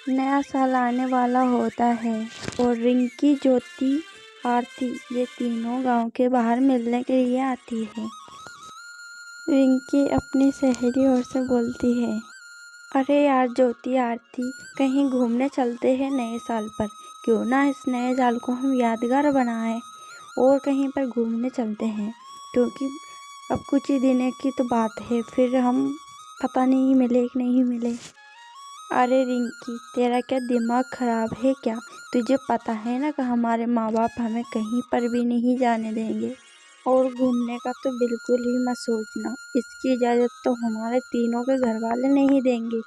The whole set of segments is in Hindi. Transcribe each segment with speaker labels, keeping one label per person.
Speaker 1: नया साल आने वाला होता है और रिंकी, ज्योति, आरती ये तीनों गांव के बाहर मिलने के लिए आती है। रिंकी अपनी सहेलियों से बोलती है, अरे यार ज्योति, आरती, कहीं घूमने चलते हैं नए साल पर। क्यों ना इस नए साल को हम यादगार बनाएं और कहीं पर घूमने चलते हैं, क्योंकि अब कुछ ही दिन की तो बात है, फिर हम पता नहीं मिले कि नहीं मिले। अरे रिंकी, तेरा क्या दिमाग खराब है क्या? तुझे पता है ना कि हमारे माँ बाप हमें कहीं पर भी नहीं जाने देंगे, और घूमने का तो बिल्कुल ही मत सोचना। इसकी इजाज़त तो हमारे तीनों के घर वाले नहीं देंगे।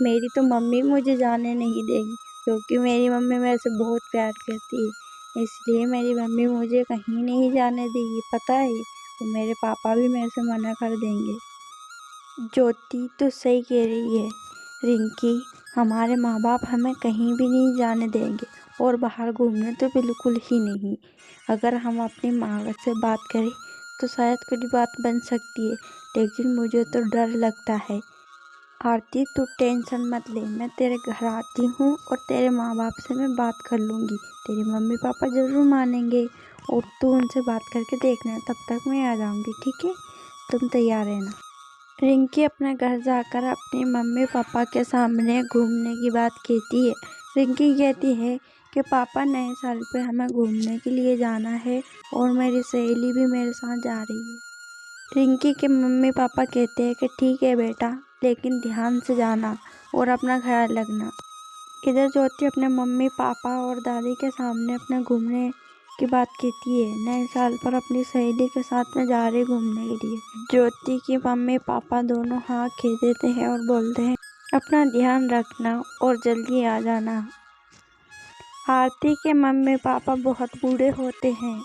Speaker 1: मेरी तो मम्मी मुझे जाने नहीं देगी, क्योंकि मेरी मम्मी मेरे से बहुत प्यार करती है, इसलिए मेरी मम्मी मुझे कहीं नहीं जाने देगी, पता है। और मेरे पापा भी मेरे से मना कर देंगे। ज्योति तो सही कह रही है रिंकी, हमारे माँ बाप हमें कहीं भी नहीं जाने देंगे और बाहर घूमने तो बिल्कुल ही नहीं। अगर हम अपनी माँ से बात करें तो शायद कुछ बात बन सकती है, लेकिन मुझे तो डर लगता है। आरती, तू टेंशन मत ले, मैं तेरे घर आती हूँ और तेरे माँ बाप से मैं बात कर लूँगी। तेरे मम्मी पापा ज़रूर मानेंगे और तू उनसे बात करके देखना, तब तक मैं आ जाऊँगी, ठीक है? तुम तैयार रहना। रिंकी अपने घर जाकर अपने मम्मी पापा के सामने घूमने की बात कहती है। रिंकी कहती है कि पापा, नए साल पे हमें घूमने के लिए जाना है और मेरी सहेली भी मेरे साथ जा रही है। रिंकी के मम्मी पापा कहते हैं कि ठीक है बेटा, लेकिन ध्यान से जाना और अपना ख्याल रखना। इधर ज्योति अपने मम्मी पापा और दादी के सामने अपने घूमने की बात कहती है। नए साल पर अपनी सहेली के साथ में जा रही घूमने के लिए। ज्योति की मम्मी पापा दोनों हाथ खींच देते हैं और बोलते हैं, अपना ध्यान रखना और जल्दी आ जाना। आरती के मम्मी पापा बहुत बूढ़े होते हैं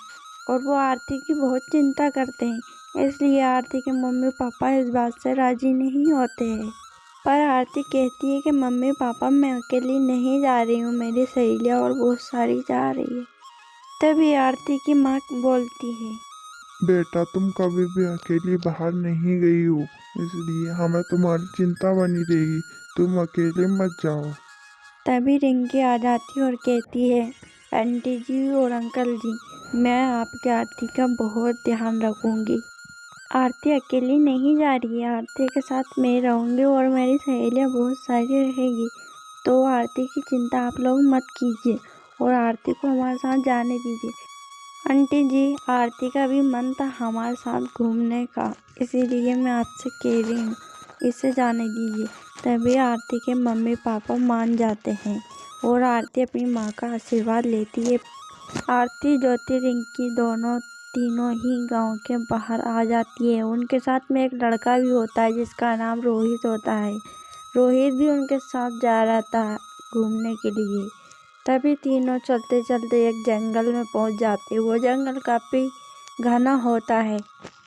Speaker 1: और वो आरती की बहुत चिंता करते हैं, इसलिए आरती के मम्मी पापा इस बात से राजी नहीं होते हैं। पर आरती कहती है कि मम्मी पापा, मैं अकेली नहीं जा रही हूँ, मेरी सहेलियाँ और बहुत सारी जा रही है। तभी आरती की माँ बोलती है,
Speaker 2: बेटा, तुम कभी भी अकेली बाहर नहीं गई हो, इसलिए हमें तुम्हारी चिंता बनी रहेगी। तुम अकेले मत जाओ।
Speaker 1: तभी रिंकी आ जाती है और कहती है, आंटी जी और अंकल जी, मैं आपकी आरती का बहुत ध्यान रखूंगी। आरती अकेली नहीं जा रही है, आरती के साथ मैं रहूंगी और मेरी सहेलियाँ बहुत सारी रहेगी, तो आरती की चिंता आप लोग मत कीजिए और आरती को हमारे साथ जाने दीजिए। आंटी जी, आरती का भी मन था हमारे साथ घूमने का, इसीलिए मैं आपसे कह रही हूँ, इसे जाने दीजिए। तभी आरती के मम्मी पापा मान जाते हैं और आरती अपनी माँ का आशीर्वाद लेती है। आरती, ज्योति, रिंकी तीनों ही गांव के बाहर आ जाती है। उनके साथ में एक लड़का भी होता है जिसका नाम रोहित होता है। रोहित भी उनके साथ जा रहा था घूमने के लिए। तभी तीनों चलते चलते एक जंगल में पहुंच जाते हैं। वो जंगल काफ़ी घना होता है।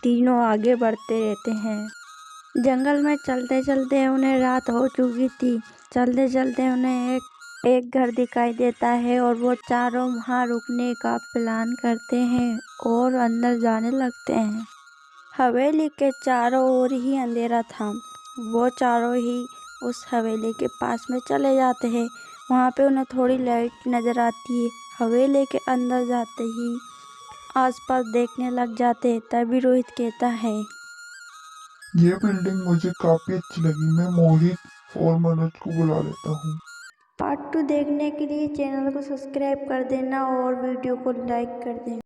Speaker 1: तीनों आगे बढ़ते रहते हैं। जंगल में चलते चलते उन्हें रात हो चुकी थी। चलते चलते उन्हें एक घर दिखाई देता है और वो चारों वहाँ रुकने का प्लान करते हैं और अंदर जाने लगते हैं। हवेली के चारों ओर ही अंधेरा था। वो चारों ही उस हवेली के पास में चले जाते हैं। वहाँ पे उन्हें थोड़ी लाइट नज़र आती है। हवेली के अंदर जाते ही आसपास देखने लग जाते हैं। तभी रोहित कहता है,
Speaker 2: ये बिल्डिंग मुझे काफी अच्छी लगी। मैं मोहित और मनोज को बुला लेता हूँ।
Speaker 1: पार्ट 2 देखने के लिए चैनल को सब्सक्राइब कर देना और वीडियो को लाइक कर देना।